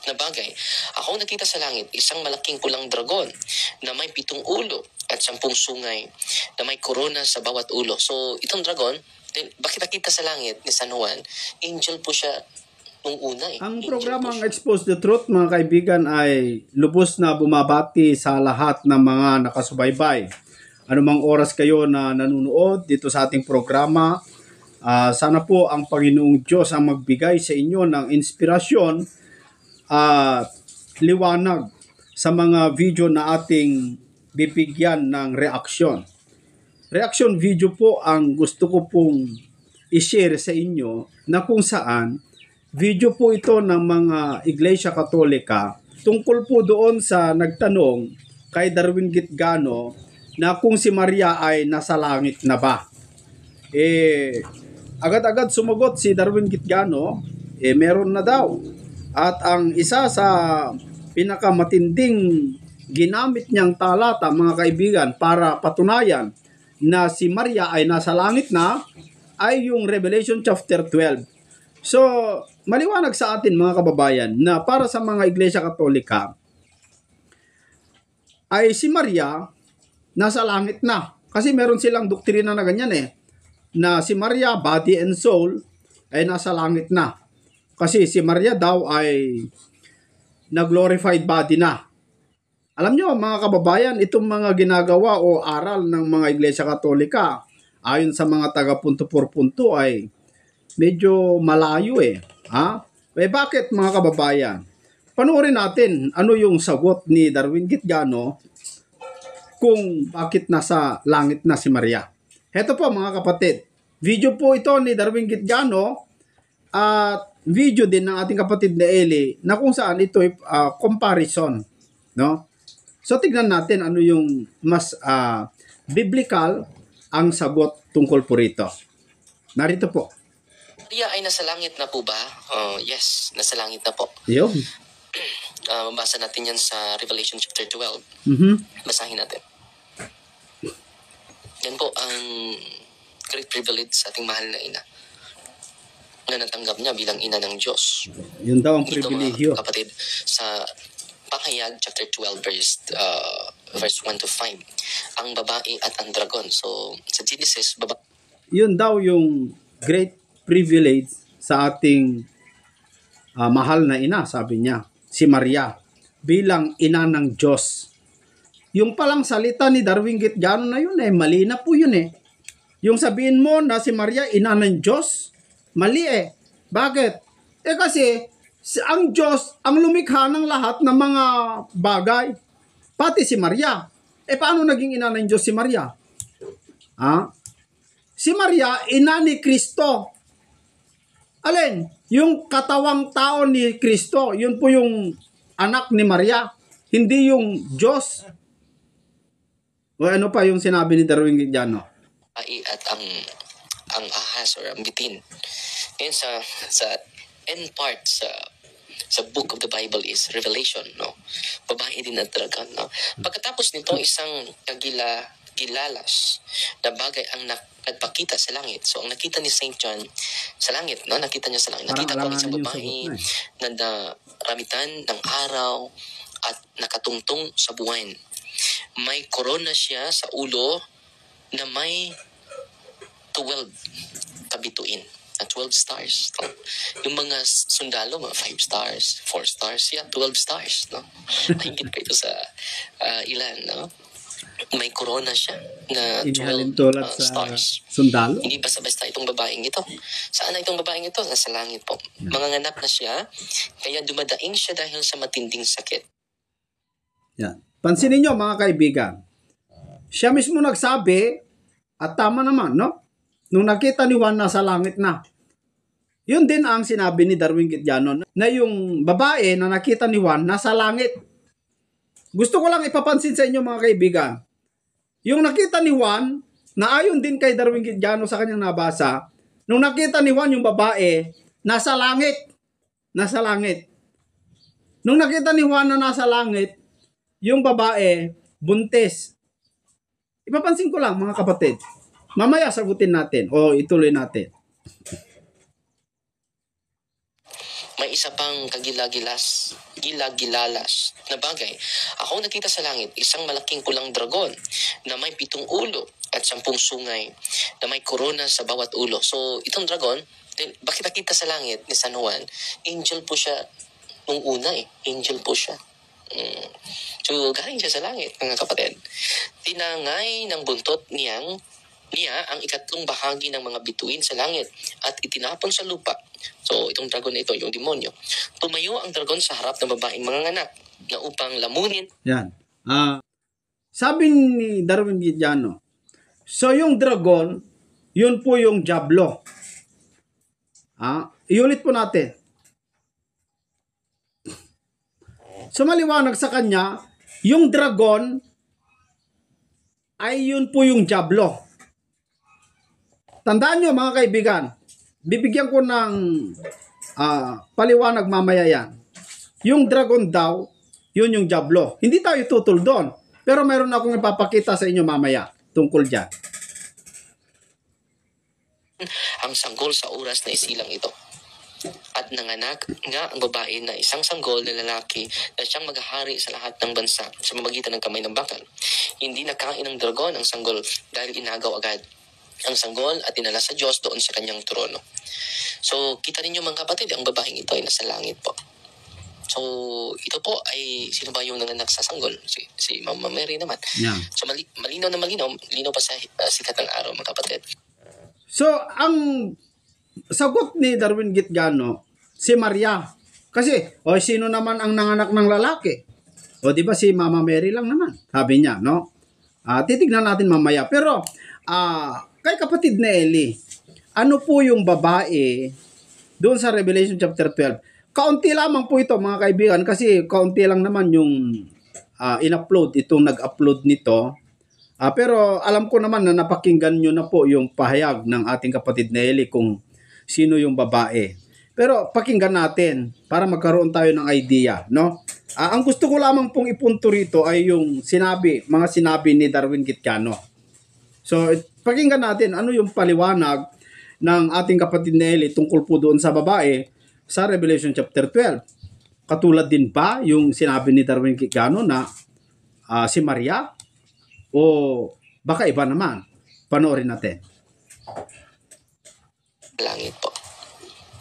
na bagay. Ako nakita sa langit isang malaking pulang dragon na may 7 ulo at 10 sungay na may korona sa bawat ulo. So itong dragon, bakit nakita sa langit ni San Juan? Angel po siya nung una eh. Ang Angel programang po siya. Expose the Truth, mga kaibigan, ay lubos na bumabati sa lahat ng mga nakasubaybay. Anumang oras kayo na nanonood dito sa ating programa, sana po ang Panginoong Diyos ang magbigay sa inyo ng inspirasyon at liwanag sa mga video na ating bibigyan ng reaksyon. Reaction video po ang gusto ko pong i-share sa inyo na kung saan video po ito ng mga Iglesia Katolika tungkol po doon sa nagtanong kay Darwin Gitgano na kung si Maria ay nasa langit na ba. Agad-agad sumagot si Darwin Gitgano, meron na daw. At ang isa sa pinakamatinding ginamit niyang talata, mga kaibigan, para patunayan na si Maria ay nasa langit na, ay yung Revelation chapter 12. So, maliwanag sa atin, mga kababayan, na para sa mga Iglesia Katolika, ay si Maria nasa langit na. Kasi meron silang doktrina na ganyan na si Maria, body and soul, ay nasa langit na. Kasi si Maria daw ay na-glorified body na. Alam nyo, mga kababayan, itong mga ginagawa o aral ng mga Iglesia Katolika, ayon sa mga taga-punto-por-punto, ay medyo malayo bakit, mga kababayan? Panoorin natin ano yung sagot ni Darwin Gitgano kung bakit nasa langit na si Maria. Heto po, mga kapatid. Video po ito ni Darwin Gitgano at video din ng ating kapatid na Eli na kung saan ito ay comparison, no? So tignan natin ano yung mas biblical ang sagot tungkol po rito. Narito po. Maria ay nasa langit na po ba? Yes, nasa langit na po. Yun. Mabasa natin yan sa Revelation chapter 12. Basahin natin. Yan po ang great privilege sa ating mahal na ina na natanggap niya bilang ina ng Diyos. Yun daw ang Ito, pribilehiyo. mga kapatid, sa Pahayag chapter 12 verse 1 to 5, ang babae at ang dragon. So sa Genesis, yun daw yung great privilege sa ating mahal na ina, sabi niya, si Maria, bilang ina ng Diyos. Yung palang salita ni Darwin Gitgano na yun mali na po yun Yung sabihin mo na si Maria ina ng Diyos, mali Bakit? Kasi ang Diyos ang lumikha ng lahat ng mga bagay. Pati si Maria. Paano naging ina ng Diyos si Maria? Si Maria, ina ni Kristo. Alin? Yung katawang tao ni Kristo, yun po yung anak ni Maria. Hindi yung Diyos. O ano pa yung sinabi ni Darwin Gitgano? at ang ahas or ang bitin. And sa end part sa book of the Bible is Revelation, no? Babae din at dragon, no? Pagkatapos nito, isang gilalas na bagay ang nagpakita sa langit. So, ang nakita ni Saint John sa langit, no? Nakita niya sa langit. Nakita ko isang babae na naramitan ng araw at nakatungtong sa buwan. May korona siya sa ulo na may 12 kabituin. 12 stars. No? Yung mga sundalo, mga 5 stars, 4 stars, 12 stars. No? Nakikita ko ito sa ilan. No? May corona siya na 12 stars. Sundalo? Hindi basta-basta itong babaeng ito. Saan na itong babaeng ito? Nasa langit po. Manganganak na siya, kaya dumadaing siya dahil sa matinding sakit. Yan. Pansinin nyo, mga kaibigan. Siya mismo nagsabi, at tama naman, no? Nung nakita ni Juan nasa langit na. Yun din ang sinabi ni Darwin Gitgano na yung babae na nakita ni Juan nasa langit. Gusto ko lang ipapansin sa inyo, mga kaibigan. Yung nakita ni Juan, na ayon din kay Darwin Gitgano sa kanyang nabasa, nung nakita ni Juan yung babae, nasa langit. Nasa langit. Nung nakita ni Juan na nasa langit, yung babae, buntis. Ipapansin ko lang, mga kapatid. Mamaya sagutin natin o ituloy natin. may isa pang gilagilalas na bagay. Ako nakita sa langit, isang malaking pulang dragon na may 7 ulo at 10 sungay na may korona sa bawat ulo. So, itong dragon, bakit nakita sa langit ni San Juan? Angel po siya nung una Angel po siya. So, galing siya sa langit, mga kapatid. Tinangay ng buntot niya ang ikatlong bahagi ng mga bituin sa langit at itinapon sa lupa. So, itong dragon na ito, yung demonyo. Tumayo ang dragon sa harap ng babaeng mga anak na upang lamunin. Yan. Sabi ni Darwin Giuliano, so yung dragon, yun po yung diablo. Iulit po natin. So maliwanag sa kanya, yung dragon ay yun po yung diablo. Tandaan nyo mga kaibigan, bibigyan ko ng paliwanag mamaya yan. Yung dragon daw, yun yung diablo. Hindi tayo tutol doon. Pero mayroon akong ipapakita sa inyo mamaya tungkol dyan. Ang sanggol sa oras na isilang ito. At nanganak nga ang babae na isang sanggol na lalaki na siyang maghahari sa lahat ng bansa sa mamagitan ng kamay ng bakal. Hindi nakain ng dragon ang sanggol dahil inagaw agad ang sanggol at dinala sa Diyos doon sa kanyang trono. So, kita ninyo mga kapatid, ang babaeng ito ay nasa langit po. So, ito po ay, sino ba yung nanganak sa sanggol? Si Mama Mary naman. Yeah. So, malinaw na malinaw, linaw pa sa sikat ng araw, mga kapatid. So, ang sagot ni Darwin Giuliano, si Maria. Kasi, sino naman ang nanganak ng lalaki? Di ba si Mama Mary lang naman? Sabi niya, no? Titignan natin mamaya. Pero, kay kapatid na Eli, ano po yung babae doon sa Revelation chapter 12? Kaunti lamang po ito mga kaibigan kasi kaunti lang naman yung in-upload, itong nag-upload nito. Pero alam ko naman na napakinggan nyo na po yung pahayag ng ating kapatid na Eli kung sino yung babae. Pero pakinggan natin para magkaroon tayo ng idea, no? Ang gusto ko lamang pong ipunto rito ay yung mga sinabi ni Darwin Giuliano. So, pakinggan natin ano yung paliwanag ng ating kapatid na Eli tungkol po doon sa babae sa Revelation chapter 12. Katulad din ba yung sinabi ni Darwin Giuliano na si Maria? O baka iba naman? Panoorin natin. Langit po.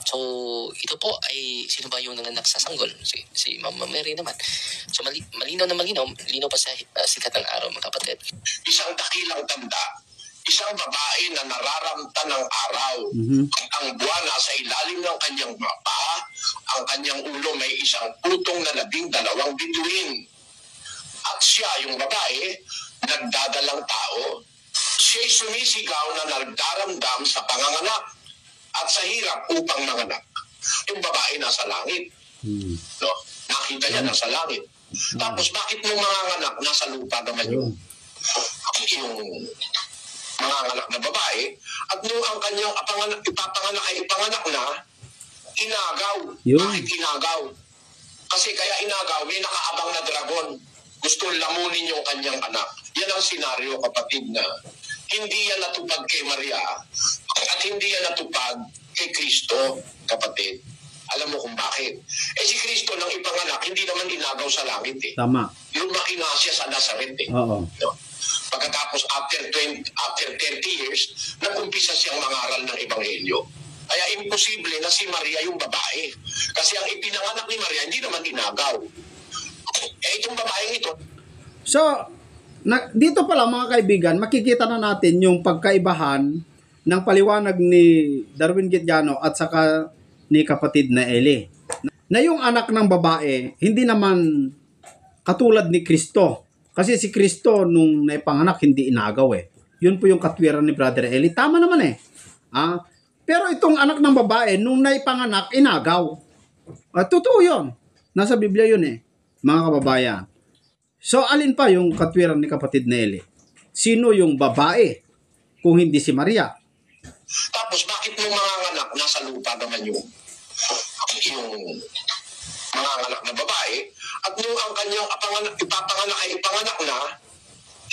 So, ito po ay, sino ba yung nanganak sa sanggol? Si Mama Mary naman. So, malinaw na malinaw, linaw pa sa sikat ng araw, mga kapatid. Isang dakilang tanda, isang babae na nararamta ng araw. Ang buwan nasa ilalim ng kanyang mga paa, ang kanyang ulo may isang putong na 12 bituin. At siya, yung babae, nagdadalang tao. Siya'y sumisigaw na nagdaramdam sa panganganak at sa hirap upang manganak. Yung babae nasa langit. No? Nakita niya nasa langit. Tapos bakit nung manganganak nasa lupa naman yung manganganak na babae at nung ang kanyang ipapanganak ay ipanganak na, inagaw. Bakit inagaw? Kasi kaya inagaw, may nakaabang na dragon. Gusto lamunin yung kanyang anak. Yan ang senaryo, kapatid, na hindi yan natupag kay Maria at hindi yan natupag kay Kristo, kapatid. Alam mo kung bakit? Si Kristo nang ipanganak, hindi naman inagaw sa langit eh. Tama. Lumaki nga siya sa Nazareth eh. Oo. No? Pagkatapos after 30 years, nag-umpisa siyang mangaral ng Ebanghelyo. Kaya imposible na si Maria yung babae. Kasi ang ipinanganak ni Maria, hindi naman inagaw. Itong babaeng ito. So, dito pala mga kaibigan, makikita na natin yung pagkaibahan ng paliwanag ni Darwin Giuliano at saka ni kapatid na Eli. Na yung anak ng babae, hindi naman katulad ni Kristo. Kasi si Kristo nung naipanganak, hindi inagaw eh. Yun po yung katwiran ni Brother Eli. Tama naman eh. Pero itong anak ng babae, nung naipanganak, inagaw. Totoo yun. Nasa Biblia yun eh, mga kababayan. So, alin pa yung katwiran ni kapatid na Eli? Sino yung babae kung hindi si Maria? Tapos bakit nung manganganak nasa lupa naman yung manganganak na babae at nung ang kanyang ipapanganak ay ipanganak na,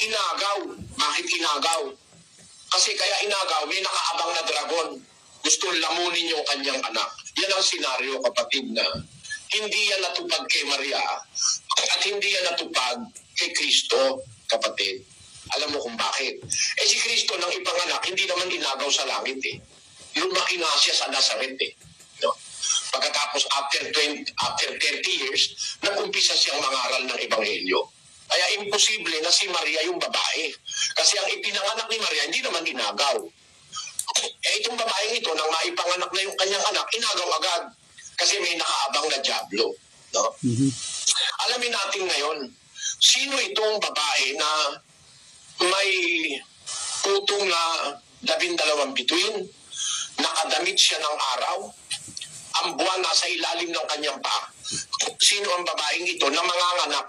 inagaw. Bakit inagaw? Kasi kaya inagaw, may nakaabang na dragon. gusto lamunin yung kanyang anak. Yan ang senaryo, kapatid, na hindi yan natupad kay Maria at hindi yan natupad kay Kristo, kapatid. Alam mo kung bakit? Si Kristo nang ipanganak, hindi naman inagaw sa langit eh. Lumaki nga siya sa Nazaret eh. No? Pagkatapos after 30 years, nag-umpisa siyang mangaral ng Ebanghelyo. Kaya imposible na si Maria yung babae. Kasi ang ipinanganak ni Maria, hindi naman inagaw. Itong babaeng ito, nang maipanganak na yung kanyang anak, inagaw agad. Kasi may nakaabang na dyablo. No? Alamin natin ngayon, sino itong babae na may putong na 12 bituin, nakadamit siya ng araw, ang buwan nasa ilalim ng kanyang paa. Sino ang babaeng ito na manganganak?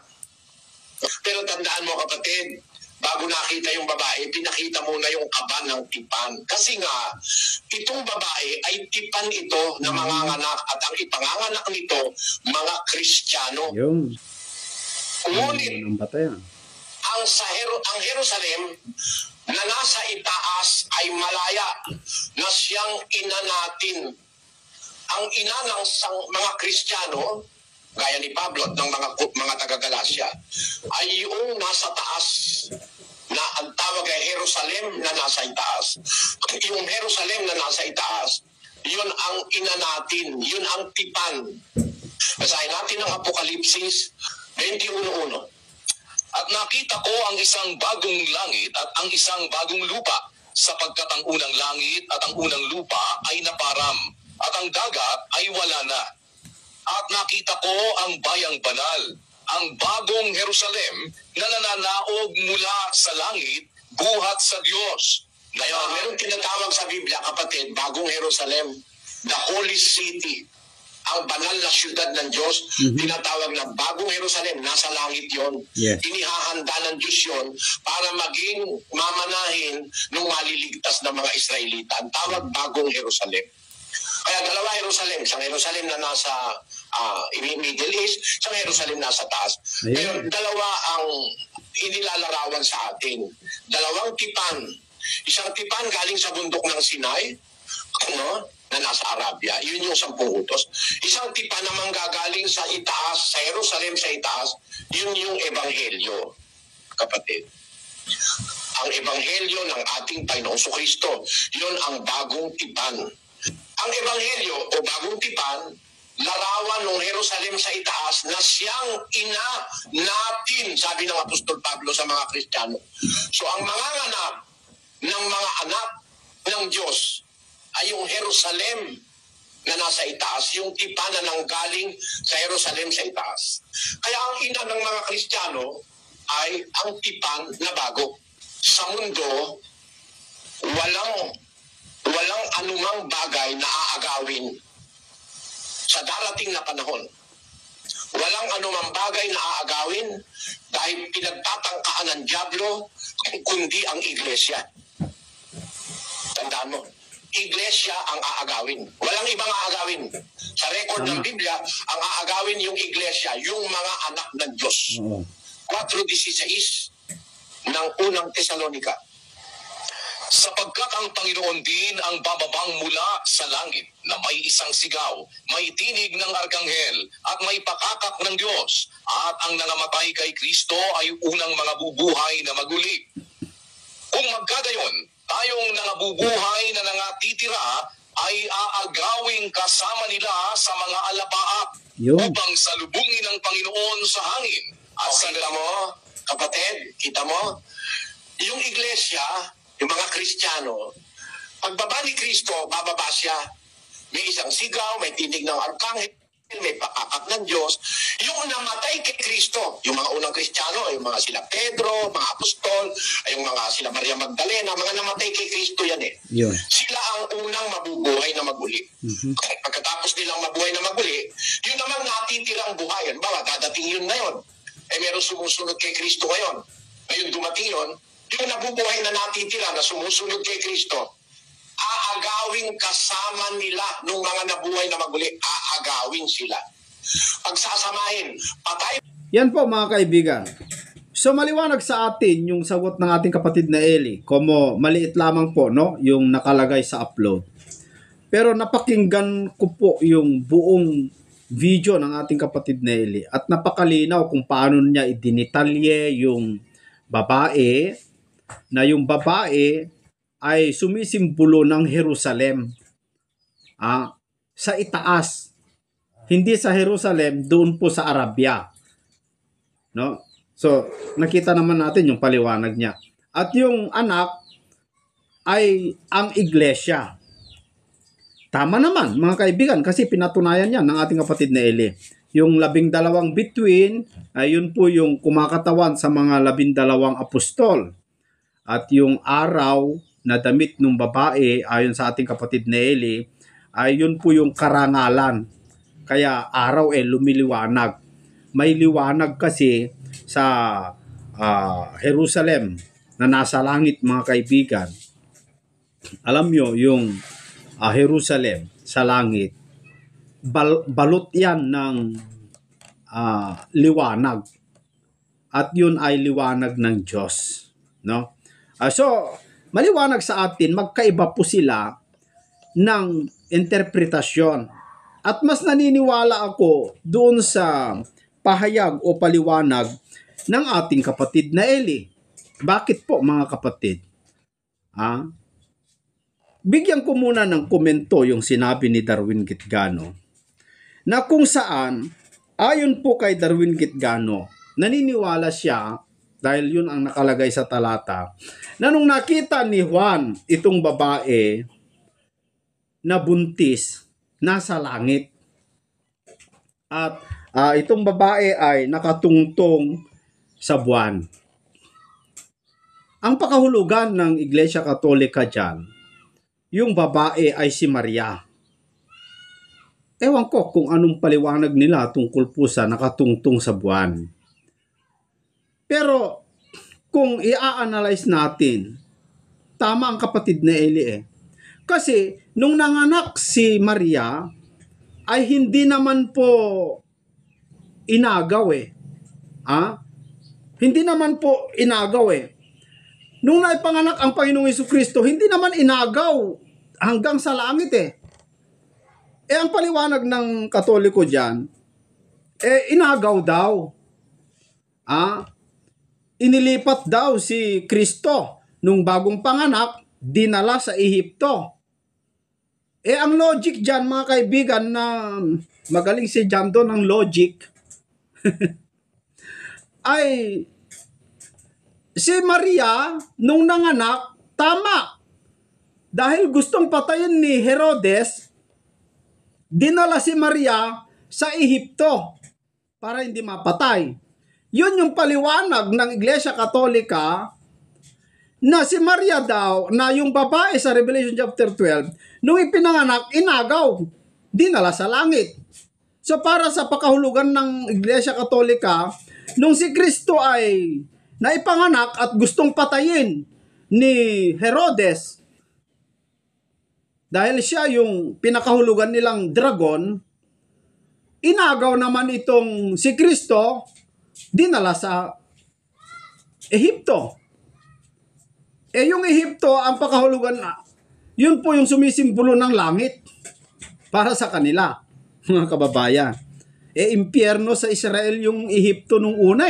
Pero tandaan mo, kapatid, bago nakita yung babae, pinakita muna yung kaba ng tipan. Kasi nga, itong babae ay tipan ito na manganganak at ang ipanganganak nito, mga Kristiyano. Yung. Ngunit, ang ang Jerusalem na nasa itaas ay malaya na siyang ina natin. Ang ina ng mga Kristiyano, gaya ni Pablo at ng mga taga-Galacia, ay yung nasa taas, na ang tawag ay Jerusalem na nasa itaas. Yung Jerusalem na nasa itaas, yun ang ina natin, yun ang tipan. Basahin natin ang Apokalipsis 21:1. At nakita ko ang isang bagong langit at ang isang bagong lupa, sapagkat ang unang langit at ang unang lupa ay naparam, at ang dagat ay wala na. At nakita ko ang bayang banal, ang bagong Jerusalem na nananaog mula sa langit, buhat sa Diyos. Ngayon, meron tinatawag sa Biblia, kapatid, bagong Jerusalem, the holy city, ang banal na syudad ng Diyos, tinatawag na bagong Jerusalem, nasa langit yon. Yes. Inihahanda ng Diyos yon para maging mamanahin ng maliligtas na mga Israelita. Ang tawag bagong Jerusalem. Kaya dalawa Jerusalem, isang Jerusalem na nasa Middle East, isang Jerusalem nasa taas. Ngayon, dalawa ang inilalarawan sa atin. Dalawang tipan. Isang tipan galing sa bundok ng Sinai, no? Na nasa Arabia. Yun yung 10 utos. Isang tipan namang gagaling sa itaas, sa Jerusalem sa itaas, yun yung Ebanghelyo, kapatid. Ang Ebanghelyo ng ating Panginoong Kristo, yun ang bagong tipan. Ang Ebanghelyo o bagong tipan, larawan ng Jerusalem sa itaas na siyang ina natin, sabi ng Apostol Pablo sa mga Kristiyano. So ang manganganak ng mga anak ng Diyos ay yung Jerusalem na nasa itaas, yung tipan na nanggaling sa Jerusalem sa itaas. Kaya ang ina ng mga Kristiyano ay ang tipan na bago. Sa mundo, walang anumang bagay na aagawin sa darating na panahon. Walang anumang bagay na aagawin dahil pinagtatangkaan ng dyablo kundi ang iglesia. Tandaan mo, iglesia ang aagawin. Walang ibang aagawin. Sa record ng Biblia, ang aagawin yung iglesia, yung mga anak ng Diyos. 4:16 ng unang Tesalonika. Sapagkat ang Panginoon din ang bababang mula sa langit na may isang sigaw, may tinig ng arkanghel at may pakakak ng Diyos, at ang nangamatay kay Kristo ay unang mga bubuhay na maguli. Kung magkagayon, tayong nangabubuhay na nangatitira ay aagawing kasama nila sa mga alapaap upang salubungin ng Panginoon sa hangin. At Kita mo, kapatid, kita mo, yung iglesia, yung mga Kristiyano, pagbaba ni Kristo, bababa siya. May isang sigaw, may tinig ng arkanghel, may pakakak ng Diyos. Yung namatay kay Kristo, yung mga unang Kristiyano, yung mga sila Pedro, mga apostol, yung mga sila Maria Magdalena, mga namatay kay Kristo yan eh. Yun. Sila ang unang mabubuhay na maguli. Pagkatapos nilang mabuhay na maguli, yun naman natitirang buhay. Bawa, dadating yun ngayon. Meron sumusunod kay Kristo ngayon. Ngayon dumating yun, yung nabubuhay na natitira na sumusunod kay Kristo, aagawin kasama nila nung mga nabuhay na maguli, aagawin sila. Pagsasamahin, patay. Yan po mga kaibigan. So maliwanag sa atin yung sagot ng ating kapatid na Eli. Como maliit lamang po, no, yung nakalagay sa upload. Pero napakinggan ko po yung buong video ng ating kapatid Nelly at napakalinaw kung paano niya idinitalye yung babae, na yung babae ay sumisimbolo ng Jerusalem sa itaas, hindi sa Jerusalem, doon po sa Arabia, no? So nakita naman natin yung paliwanag niya. At yung anak ay ang iglesia. Tama naman mga kaibigan, kasi pinatunayan yan ng ating kapatid na Eli. Yung 12 bituin ay yun po yung kumakatawan sa mga 12 apostol. At yung araw na damit ng babae ayon sa ating kapatid na Eli ay yun po yung karangalan. Kaya araw lumiliwanag. May liwanag kasi sa Jerusalem na nasa langit mga kaibigan. Alam nyo yung Jerusalem sa langit, balot yan ng liwanag, at yun ay liwanag ng Diyos, no? So maliwanag sa atin, magkaiba po sila ng interpretasyon, at mas naniniwala ako doon sa pahayag o paliwanag ng ating kapatid na Eli. Bakit po mga kapatid? Bigyan ko muna ng komento yung sinabi ni Darwin Gitgano, na kung saan, ayon po kay Darwin Gitgano, naniniwala siya, dahil yun ang nakalagay sa talata, na nung nakita ni Juan itong babae na buntis, nasa langit. At itong babae ay nakatungtong sa buwan. Ang pakahulugan ng Iglesia Katolika dyan, yung babae ay si Maria. Ewan ko kung anong paliwanag nila tungkol po sa nakatungtong sa buwan. Pero kung i-analyze natin, tama ang kapatid na Eli Kasi nung nanganak si Maria ay hindi naman po inagaw Hindi naman po inagaw Nung naipanganak ang Panginoong Jesucristo, hindi naman inagaw hanggang sa langit ang paliwanag ng Katoliko dyan, inagaw daw. Inilipat daw si Kristo nung bagong panganak, dinala sa Ehipto. Ang logic dyan mga kaibigan, na magaling si John Don ng logic, ay si Maria nung nanganak, tama. Dahil gustong patayin ni Herodes, dinala si Maria sa Ehipto para hindi mapatay. Yun yung paliwanag ng Iglesia Katolika, na si Maria daw, na yung babae sa Revelation chapter 12, nung ipinanganak, inagaw, dinala sa langit. So para sa pakahulugan ng Iglesia Katolika, nung si Kristo ay naipanganak at gustong patayin ni Herodes, dahil siya yung pinakahulugan nilang dragon, inagaw naman itong si Kristo, dinala sa Ehipto. Yung Ehipto, ang pakahulugan yun po yung sumisimbolo ng langit para sa kanila, mga kababayan. Impyerno sa Israel yung Ehipto nung una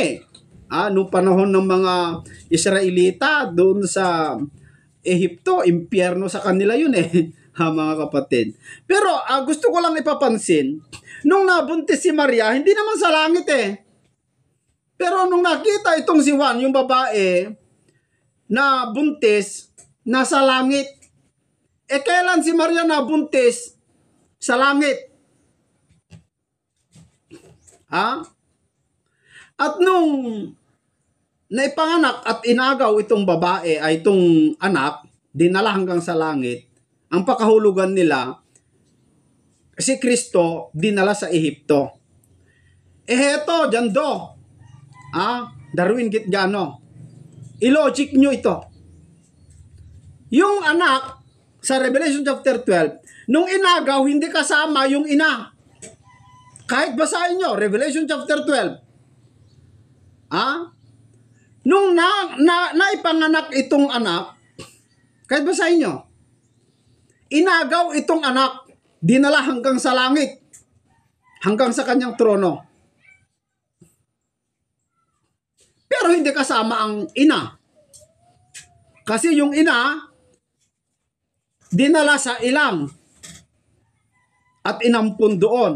nung panahon ng mga Israelita doon sa Ehipto, impyerno sa kanila yun mga kapatid. Pero gusto ko lang ipapansin, nung nabuntis si Maria, hindi naman sa langit Pero nung nakita itong si Juan, yung babae na buntis, nasa langit. Kailan si Maria nabuntis sa langit? At nung naipanganak at inagaw itong babae, ay itong anak, dinala hanggang sa langit, ang pakahulugan nila, si Kristo dinala sa Ehipto. Heto, Jando, Darwin Gitgano, i-logic nyo ito. Yung anak sa Revelation chapter 12, nung inagaw, hindi kasama yung ina. Kahit basahin nyo, Revelation chapter 12. Nung naipanganak itong anak, kahit basahin nyo, inagaw itong anak, dinala hanggang sa langit, hanggang sa kanyang trono. Pero hindi kasama ang ina. Kasi yung ina, dinala sa ilang at inampun doon.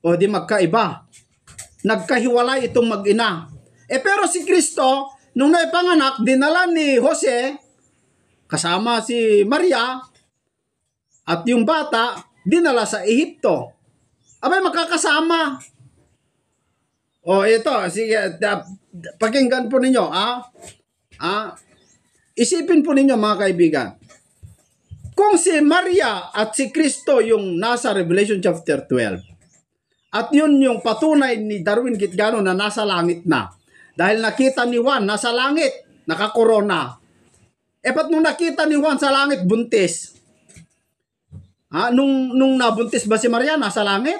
O di magkaiba. Nagkahiwalay itong mag-ina. Pero si Kristo, nung naipanganak, dinala ni Jose, kasama si Maria, at yung bata, dinala sa Ehipto. Abay, makakasama. O ito, sige, pakinggan po ninyo. Isipin po ninyo mga kaibigan. Kung si Maria at si Kristo yung nasa Revelation chapter 12, at yun yung patunay ni Darwin Gitgano na nasa langit na, dahil nakita ni Juan nasa langit, nakakorona. Ba't nung nakita ni Juan sa langit, buntis? Nung nabuntis ba si Maria, nasa langit?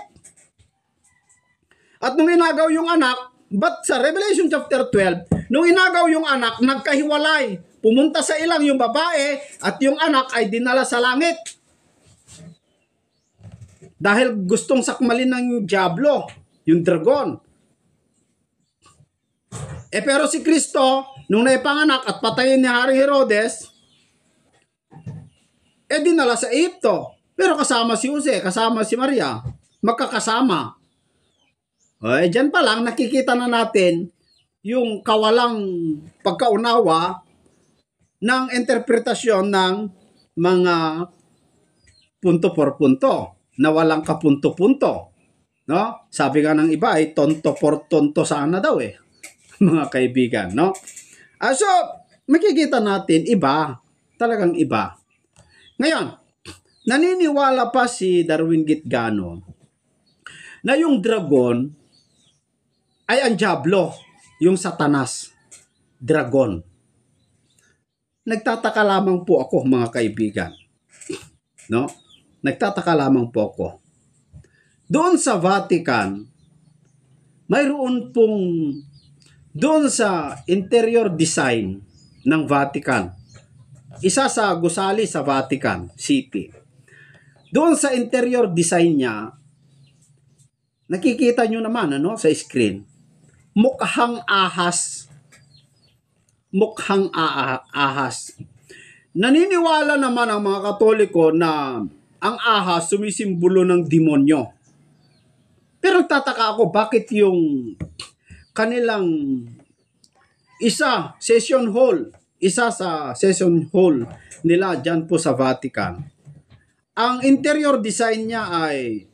At nung inagaw yung anak, ba't sa Revelation chapter 12, nung inagaw yung anak, nagkahiwalay. Pumunta sa ilang yung babae at yung anak ay dinala sa langit. Dahil gustong sakmalin ng diablo, yung dragon. Pero si Kristo, nung naipanganak at patayin ni Haring Herodes, dinala sa Ehipto. Pero kasama si Jose, kasama si Maria, magkakasama. Dyan pa lang, nakikita na natin yung kawalang pagkaunawa ng interpretasyon ng mga punto por punto na walang kapunto-punto. No? Sabi nga ng iba ay tonto por tonto sana daw mga kaibigan. No? So, makikita natin iba, talagang iba. Ngayon, naniniwala pa si Darwin Gitgano na yung dragon ay ang diablo, yung satanas, dragon. Nagtataka lamang po ako mga kaibigan. No? Nagtataka lamang po ako. Doon sa Vatican, mayroon pong doon sa interior design ng Vatican. Isa sa gusali sa Vatican City. Doon sa interior design niya, nakikita nyo naman sa screen, mukhang ahas. Mukhang ahas. Naniniwala naman ang mga Katoliko na ang ahas sumisimbolo ng demonyo. Pero tataka ako bakit yung kanilang isa sa session hall nila dyan po sa Vatican. Ang interior design niya ay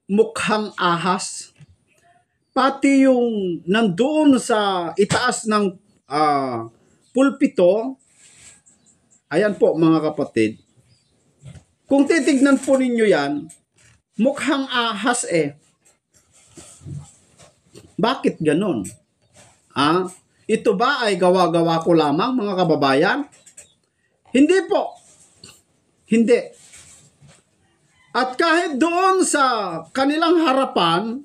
mukhang ahas. Pati yung nandoon sa itaas ng pulpito, ayan po mga kapatid, kung titignan po ninyo yan, mukhang ahas Bakit ganon? Ito ba ay gawa-gawa ko lamang mga kababayan? Hindi po. Hindi. At kahit doon sa kanilang harapan,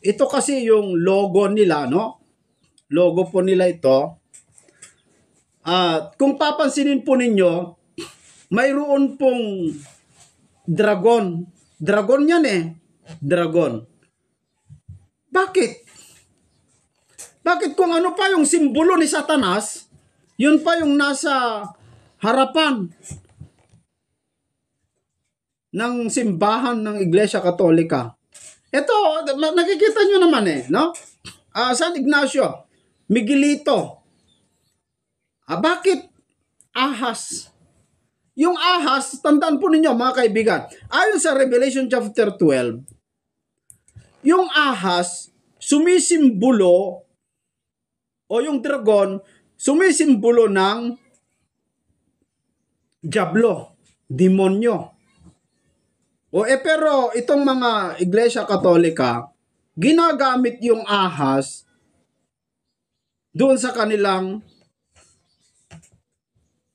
ito kasi yung logo nila, no? Logo po nila ito. At kung papansinin po ninyo, mayroon pong dragon. Dragon yan Dragon. Bakit? Bakit kung ano pa yung simbolo ni Satanas, yun pa yung nasa harapan ng simbahan ng Iglesia Katolika? Ito, nakikita nyo naman no? San Ignacio, Miguelito. Bakit ahas? Yung ahas, tandaan po ninyo mga kaibigan, ayon sa Revelation chapter 12, yung ahas sumisimbolo o yung dragon sumisimbolo ng diablo, demonyo. Pero itong mga Iglesia Katolika, ginagamit yung ahas doon sa kanilang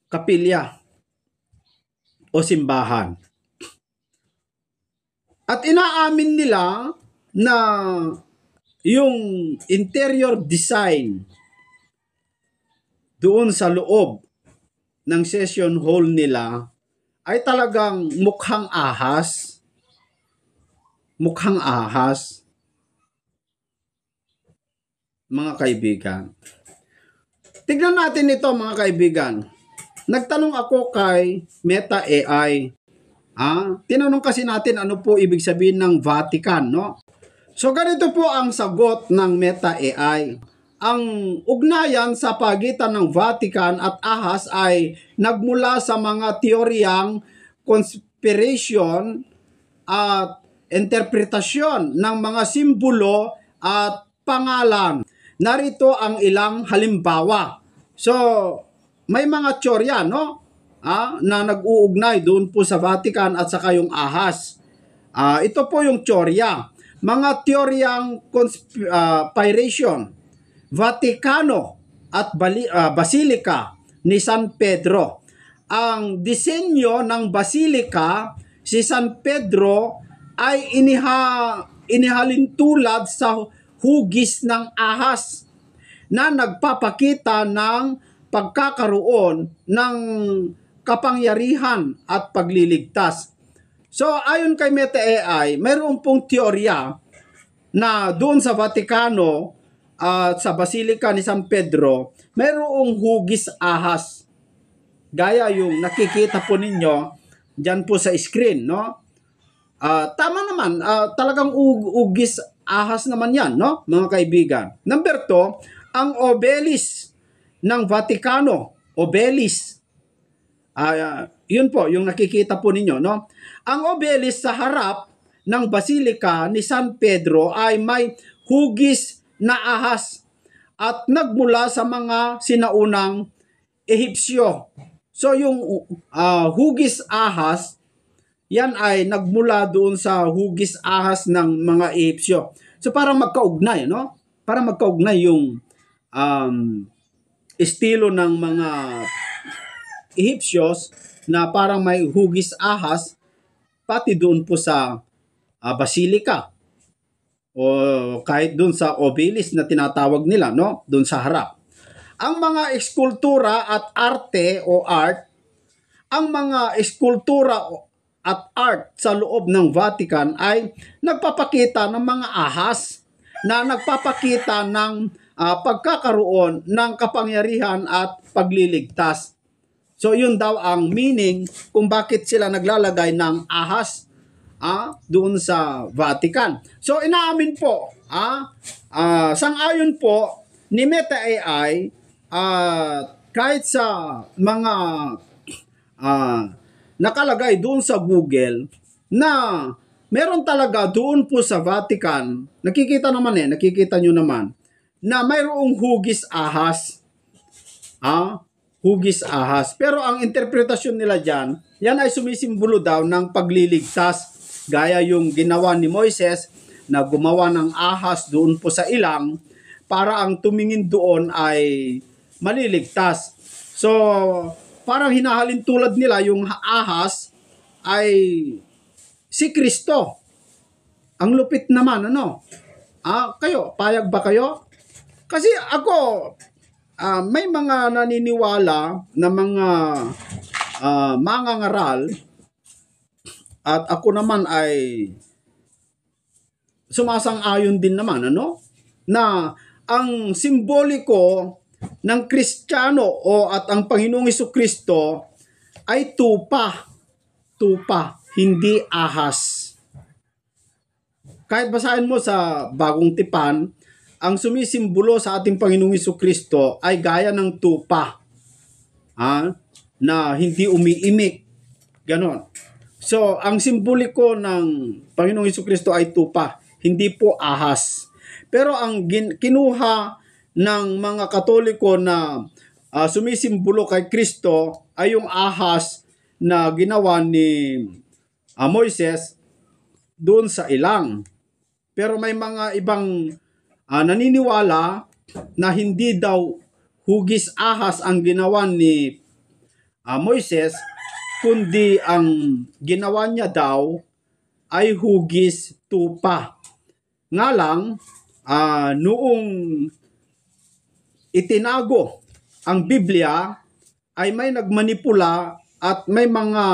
kapilya o simbahan. At inaamin nila na yung interior design doon sa loob ng session hall nila ay talagang mukhang ahas. Mukhang ahas. Mga kaibigan. Tignan natin ito mga kaibigan. Nagtanong ako kay Meta AI. Tinanong kasi natin ano po ibig sabihin ng Vatican, no? So ganito po ang sagot ng Meta AI. Ang ugnayan sa pagitan ng Vatican at ahas ay nagmula sa mga teoryang conspiration at interpretasyon ng mga simbolo at pangalan. Narito ang ilang halimbawa. So, may mga teorya, no? Na nag-uugnay doon po sa Vatican at saka yung ahas. Ito po yung teorya. Mga teoryang conspiration, Vaticano at Basilica ni San Pedro. Ang disenyo ng Basilica, si San Pedro ay inihalin tulad sa hugis ng ahas na nagpapakita ng pagkakaroon ng kapangyarihan at pagliligtas. So ayon kay Meta AI, mayroon pong teorya na doon sa Vaticano at sa Basilica ni San Pedro, mayroong hugis ahas. Gaya yung nakikita po ninyo dyan po sa screen, no? Tama naman, talagang hugis ahas naman yan, no? Mga kaibigan. Number 2, ang obelis ng Vaticano. Obelis. Yun po, yung nakikita po ninyo, no? Ang obelis sa harap ng Basilica ni San Pedro ay may hugis na ahas at nagmula sa mga sinaunang Ehipsyo. So yung hugis ahas, yan ay nagmula doon sa hugis ahas ng mga Ehipsyo. So parang magkaugnay, no? Parang magkaugnay yung estilo ng mga Ehipsyos na parang may hugis ahas pati doon po sa Basilica. O kahit doon sa obelis na tinatawag nila, no? Doon sa harap. Ang mga eskultura at arte o art, ang mga eskultura at art sa loob ng Vatican ay nagpapakita ng mga ahas na nagpapakita ng pagkakaroon ng kapangyarihan at pagliligtas. So yun daw ang meaning kung bakit sila naglalagay ng ahas doon sa Vatican. So inaamin po, sang-ayon po ni Meta AI, kahit sa mga nakalagay doon sa Google na meron talaga doon po sa Vatican, nakikita nyo naman, na mayroong hugis ahas. Hugis ahas. Pero ang interpretasyon nila dyan, yan ay sumisimbolo daw ng pagliligtas. Gaya yung ginawa ni Moises na gumawa ng ahas doon po sa ilang para ang tumingin doon ay maliligtas. So, parang hinahalin tulad nila yung ahas ay si Kristo. Ang lupit naman, ano? Kayo, payag ba kayo? Kasi ako, may mga naniniwala na mga mangangaral at ako naman ay sumasang-ayon din naman, ano? Na ang simboliko ng Kristiyano at ang Panginoong Jesucristo ay tupa, hindi ahas. Kahit basahin mo sa Bagong Tipan, ang sumisimbolo sa ating Panginoong Jesucristo ay gaya ng tupa, na hindi umiimik. Ganon. So, ang simboliko ng Panginoong Jesucristo ay tupa, hindi po ahas. Pero ang kinuha ng mga Katoliko na sumisimbolo kay Kristo ay yung ahas na ginawa ni Moises doon sa ilang. Pero may mga ibang naniniwala na hindi daw hugis ahas ang ginawa ni Moises, kundi ang ginawa niya daw ay hugis tupa. Nga lang, noong itinago ang Biblia, ay may nagmanipula at may mga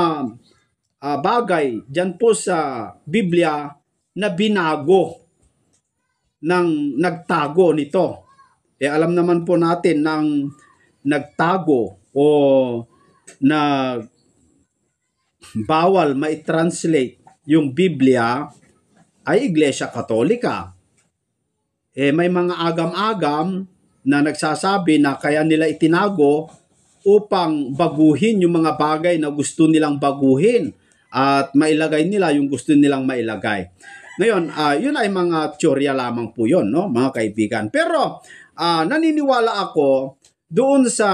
bagay dyan po sa Biblia na binago ng nagtago nito. Alam naman po natin ng nagtago o na bawal mai-translate yung Biblia ay Iglesia Katolika. May mga agam-agam na nagsasabi na kaya nila itinago upang baguhin yung mga bagay na gusto nilang baguhin at mailagay nila yung gusto nilang mailagay. Ngayon, yun ay mga teorya lamang po yun, no, mga kaibigan. Pero naniniwala ako doon sa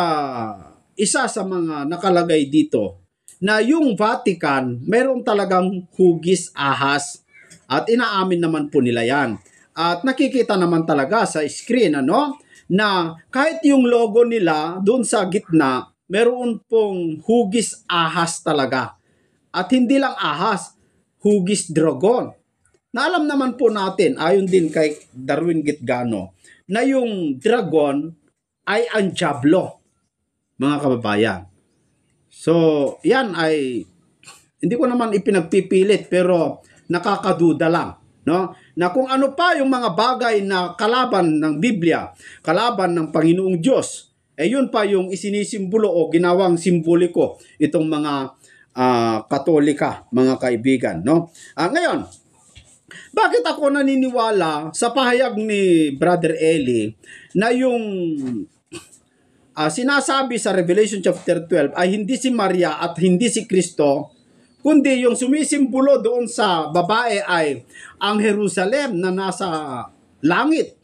isa sa mga nakalagay dito na yung Vatican mayroon talagang hugis ahas at inaamin naman po nila yan. At nakikita naman talaga sa screen na kahit yung logo nila doon sa gitna meron pong hugis ahas talaga. At hindi lang ahas, hugis dragon. Na alam naman po natin, ayon din kay Darwin Gitgano, na yung dragon ay ang diablo, mga kababayan. So, yan ay, hindi ko naman ipinagpipilit, pero nakakaduda lang. No? Na kung ano pa yung mga bagay na kalaban ng Biblia, kalaban ng Panginoong Diyos, yun pa yung isinisimbolo o ginawang simboliko itong mga Katolika, mga kaibigan. No? Ngayon, bakit ako naniniwala sa pahayag ni Brother Eli na yung sinasabi sa Revelation chapter 12 ay hindi si Maria at hindi si Kristo, kundi yung sumisimbolo doon sa babae ay ang Jerusalem na nasa langit.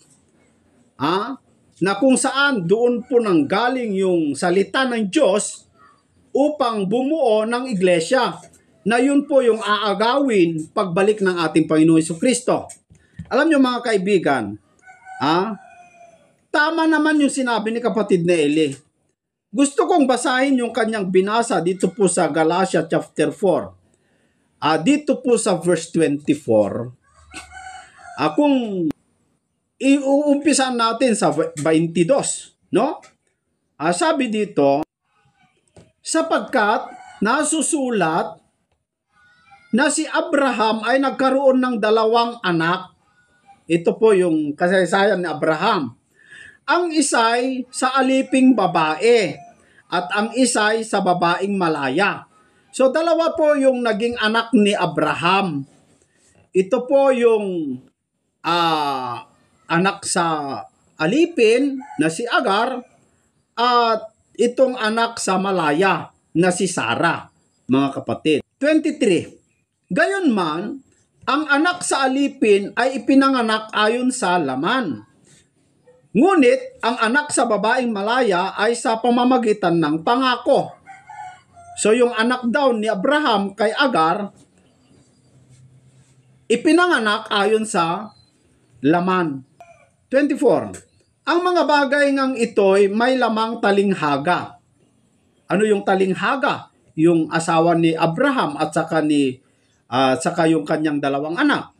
Na kung saan doon po nang galing yung salita ng Diyos upang bumuo ng iglesia, na yun po yung aagawin pagbalik ng ating Panginoon Jesucristo. Alam nyo mga kaibigan, tama naman yung sinabi ni kapatid na Eli. Gusto kong basahin yung kanyang binasa dito po sa Galatia chapter 4. Dito po sa verse 24. Kung iuumpisan natin sa 22, no? Sabi dito, sapagkat nasusulat na si Abraham ay nagkaroon ng 2 anak. Ito po yung kasaysayan ni Abraham. Ang isa'y sa aliping babae at ang isa'y sa babaeng malaya. So 2 po yung naging anak ni Abraham. Ito po yung anak sa alipin na si Agar at itong anak sa malaya na si Sarah, mga kapatid. 23. Gayunman, ang anak sa alipin ay ipinanganak ayon sa laman. Ngunit ang anak sa babaeng malaya ay sa pamamagitan ng pangako. So yung anak daw ni Abraham kay Agar, ipinanganak ayon sa laman. 24. Ang mga bagay ngang ito'y may lamang talinghaga. Ano yung talinghaga? Yung asawa ni Abraham at saka yung kanyang 2 anak.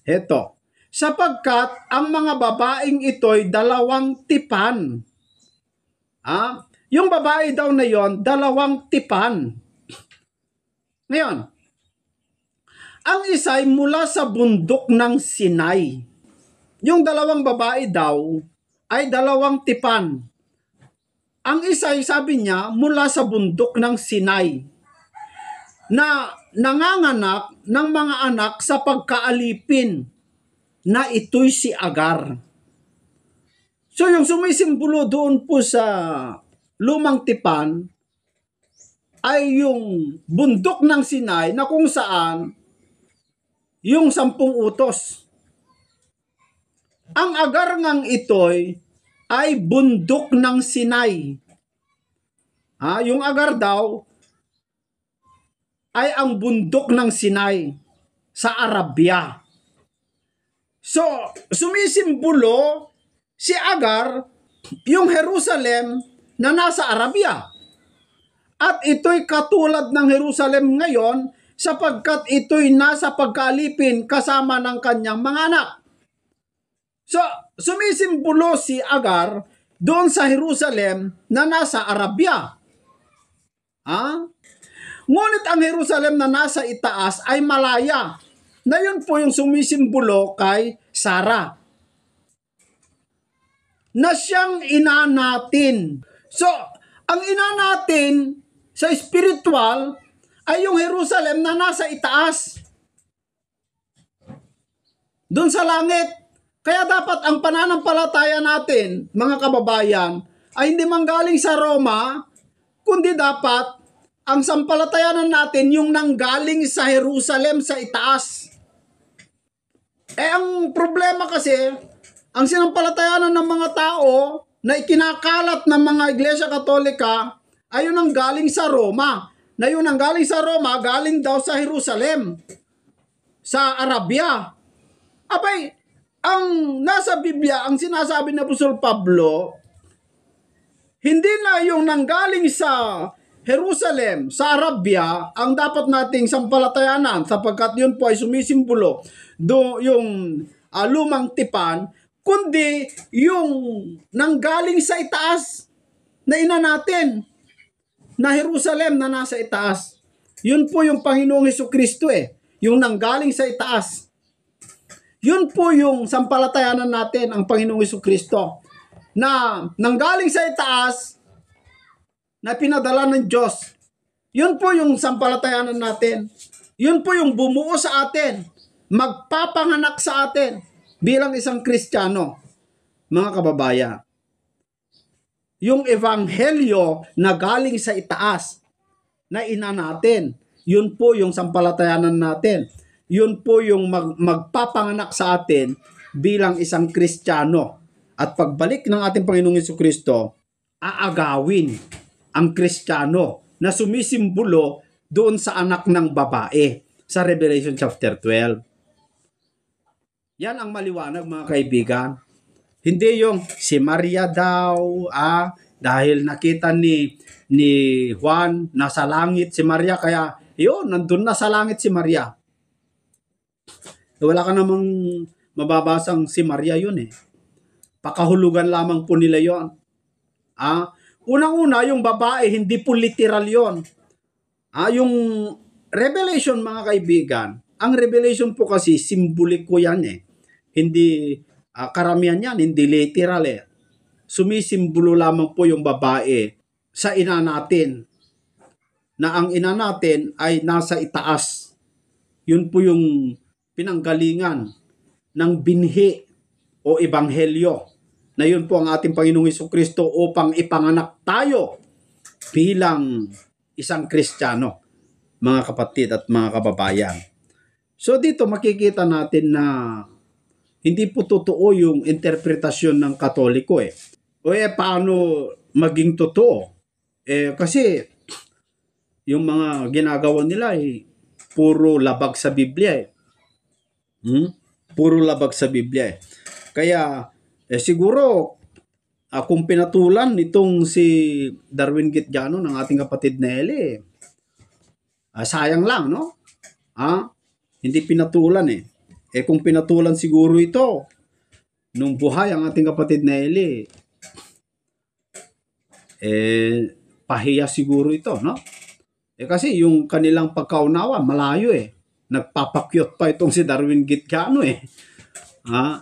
Heto. Sapagkat ang mga babaeng ito'y 2 tipan. Yung babae daw na yon, 2 tipan. Ngayon, ang isa'y mula sa bundok ng Sinai. Yung 2 babae daw ay 2 tipan. Ang isa'y sabi niya mula sa bundok ng Sinai na nanganganak ng mga anak sa pagkaalipin na ito'y si Agar. So yung sumisimbolo doon po sa lumang tipan ay yung bundok ng Sinai na kung saan yung 10 utos. Ang Agar ngang ito'y ay bundok ng Sinai. Yung Agar daw ay ang bundok ng Sinai sa Arabia. So, sumisimbolo si Agar yung Jerusalem na nasa Arabia. At ito'y katulad ng Jerusalem ngayon sapagkat ito'y nasa pagkalipin kasama ng kanyang mga anak. So, sumisimbolo si Agar doon sa Jerusalem na nasa Arabia. Ngunit ang Jerusalem na nasa itaas ay malaya, na yun po yung sumisimbolo kay Sarah, na siyang ina natin. So, ang ina natin sa spiritual ay yung Jerusalem na nasa itaas, doon sa langit. Kaya dapat ang pananampalataya natin, mga kababayan, ay hindi manggaling sa Roma, kundi dapat ang sampalatayanan natin yung nanggaling sa Jerusalem sa itaas. Ang problema kasi, ang sinampalatayanan ng mga tao na ikinakalat ng mga Iglesia Katolika ay yun ang galing sa Roma. Na yun ang galing sa Roma, galing daw sa Jerusalem, sa Arabia. Abay, ang nasa Biblia, ang sinasabi ni Apostol Pablo, hindi na yung nanggaling sa Jerusalem, sa Arabia, ang dapat nating sampalatayanan sapagkat yun po ay sumisimbolo yung lumang tipan, kundi yung nanggaling sa itaas na ina natin, na Jerusalem na nasa itaas. Yun po yung Panginoong Hesukristo yung nanggaling sa itaas. Yun po yung sampalatayanan natin, ang Panginoong Hesukristo, na nanggaling sa itaas, na pinadala ng Diyos. Yun po yung sampalatayanan natin. Yun po yung bumuo sa atin, magpapanganak sa atin bilang isang Kristiyano, mga kababayan. Yung ebanghelyo na galing sa itaas, na ina natin, yun po yung sampalatayanan natin. Yun po yung magpapanganak sa atin bilang isang Kristiyano. At pagbalik ng ating Panginoong Hesukristo, aagawin ang Kristiyano na sumisimbolo doon sa anak ng babae sa Revelation chapter 12. Yan ang maliwanag, mga kaibigan. Hindi yung si Maria daw, dahil nakita ni Juan nasa langit si Maria, kaya yun, nandun na sa langit si Maria. Wala ka namang mababasang si Maria yun Pakahulugan lamang po nila yun. Unang-una, yung babae, hindi po literal yun. Yung Revelation, mga kaibigan, ang Revelation po kasi, simboliko yan Hindi, karamihan yan, hindi literal Sumisimbolo lamang po yung babae sa ina natin. Na ang ina natin ay nasa itaas. Yun po yung pinanggalingan ng binhi o ebanghelyo. Na yun po ang ating Panginoong Hesukristo upang ipanganak tayo bilang isang Kristiyano, mga kapatid at mga kababayan. So dito makikita natin na hindi po totoo yung interpretasyon ng Katoliko paano maging totoo? Kasi yung mga ginagawa nila puro labag sa Biblia Puro labag sa Biblia Kaya siguro kung pinatulan itong si Darwin Gitjano ng ating kapatid na Eli, sayang lang, no? Hindi pinatulan kung pinatulan siguro ito nung buhay ang ating kapatid na Eli, pahiya siguro ito, no? Kasi yung kanilang pagkaunawa malayo Nagpapakyot pa itong si Darwin Gitjano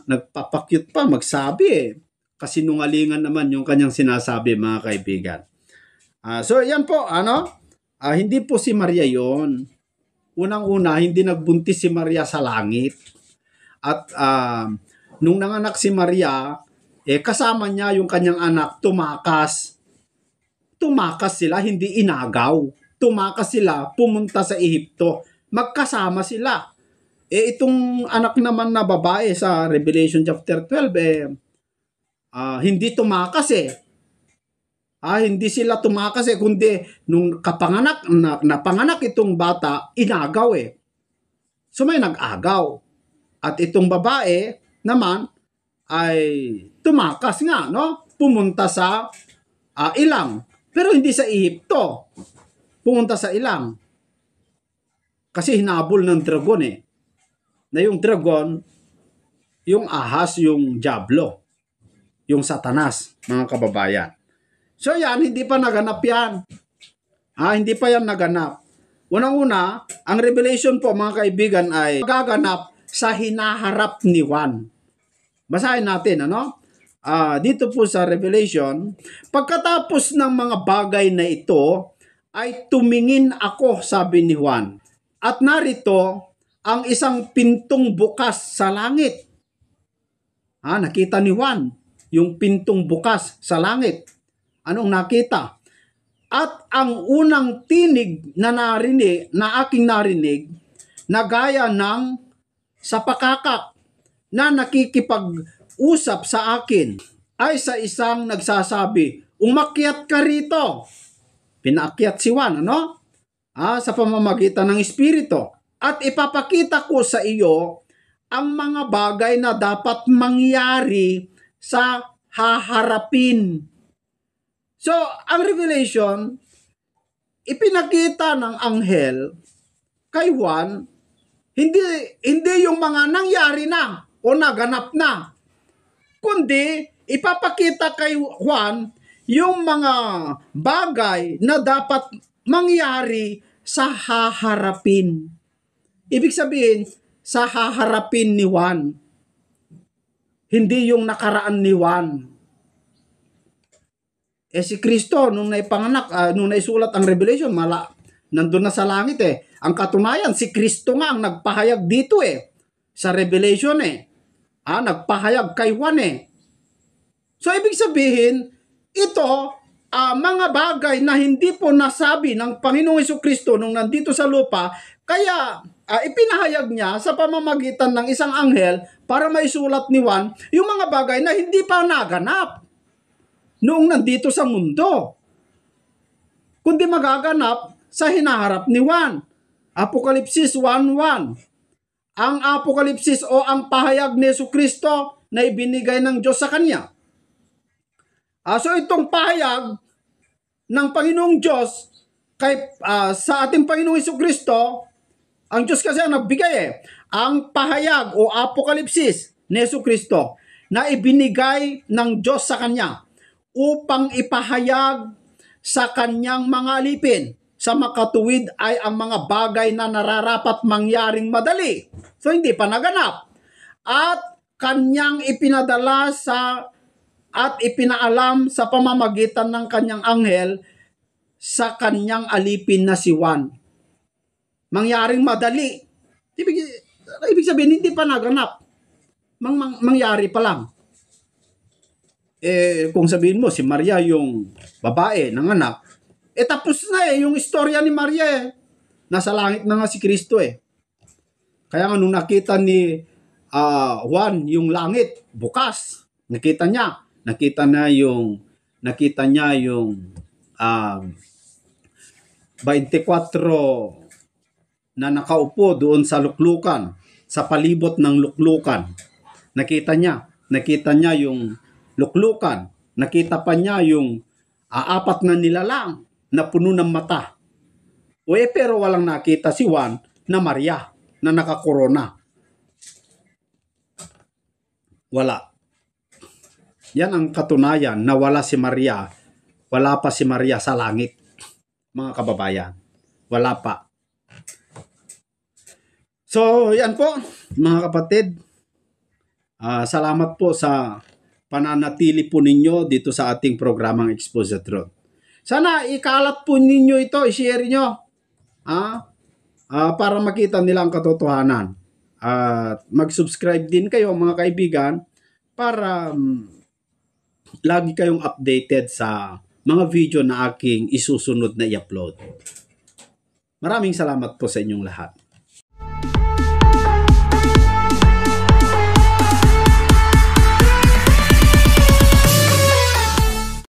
Nagpapakyot pa, magsabi Kasinungalingan naman yung kanyang sinasabi, mga kaibigan. So yan po, hindi po si Maria yon. Unang-una, hindi nagbuntis si Maria sa langit. At nung nanganak si Maria, kasama niya yung kanyang anak, tumakas. Tumakas sila, hindi inagaw. Tumakas sila, pumunta sa Ehipto. Magkasama sila. Itong anak naman na babae sa Revelation chapter 12, hindi tumakas hindi sila tumakas kundi nung napanganak itong bata, inagaw So may nag-agaw. At itong babae naman ay tumakas nga, no? Pumunta sa ilang. Pero hindi sa Ehipto. Pumunta sa ilang. Kasi hinabol ng dragon Na yung dragon, yung ahas, yung diablo, yung satanas, mga kababayan. So yan, hindi pa naganap yan. Hindi pa yan naganap. Unang-una, ang revelation po mga kaibigan ay magaganap sa hinaharap ni Juan. Basahin natin, ano? Dito po sa Revelation, pagkatapos ng mga bagay na ito, ay tumingin ako, sabi ni Juan. At narito, ang isang pintong bukas sa langit. Nakita ni Juan, yung pintong bukas sa langit. Anong nakita? At ang unang tinig na aking narinig, na gaya ng sa pakakak na nakikipag-usap sa akin, ay sa isang nagsasabi, umakyat ka rito. Pinaakyat si Juan, ano? Sa pamamagitan ng Espiritu. At ipapakita ko sa iyo ang mga bagay na dapat mangyari sa haharapin. So, ang revelation, ipinakita ng anghel kay Juan, hindi yung mga nangyari na o naganap na, kundi ipapakita kay Juan yung mga bagay na dapat mangyari sa haharapin. Ibig sabihin, sa haharapin ni Juan. Hindi yung nakaraan ni Juan. Si Kristo, nung naipanganak, nung naisulat ang Revelation, nandun na sa langit Ang katunayan, si Kristo nga ang nagpahayag dito sa Revelation nagpahayag kay Juan So, ibig sabihin, ito, mga bagay na hindi po nasabi ng Panginoong Jesucristo nung nandito sa lupa, kaya ipinahayag niya sa pamamagitan ng isang anghel para maisulat ni Juan yung mga bagay na hindi pa naganap noong nandito sa mundo, kundi magaganap sa hinaharap ni Juan. Apokalipsis 1:1. Ang Apokalipsis o ang pahayag ni Jesucristo na ibinigay ng Diyos sa kanya. So itong pahayag ng Panginoong Diyos sa ating Panginoong Jesucristo, ang Diyos kasi ang nagbigay ang pahayag o Apokalipsis ni Jesucristo na ibinigay ng Diyos sa kanya upang ipahayag sa kanyang mga alipin. Sa makatuwid ay ang mga bagay na nararapat mangyaring madali. So hindi pa naganap. At kanyang ipinadala at ipinaalam sa pamamagitan ng kanyang anghel sa kanyang alipin na si Juan. Mangyaring madali. Ibig sabihin, hindi pa naganap. Mangyari pa lang. Kung sabihin mo, si Maria yung babae ng anak, tapos na yung istorya ni Maria Nasa langit na nga si Kristo Kaya nga nung nakita ni Juan yung langit, bukas, nakita niya yung 24 na nakaupo doon sa luklukan, sa palibot ng luklukan. Nakita niya yung luklukan. Nakita pa niya yung 4 na nilalang na puno ng mata. Pero walang nakita si Juan na Maria na nakakorona. Wala. Yan ang katunayan na wala si Maria. Wala pa si Maria sa langit. Mga kababayan. Wala pa. So, yan po, mga kapatid. Salamat po sa pananatili po ninyo dito sa ating programang Expose the Truth. Sana ikalat po ninyo ito, i-share nyo. Para makita nila ang katotohanan. Mag-subscribe din kayo mga kaibigan para lagi kayong updated sa mga video na aking isusunod na i-upload. Maraming salamat po sa inyong lahat.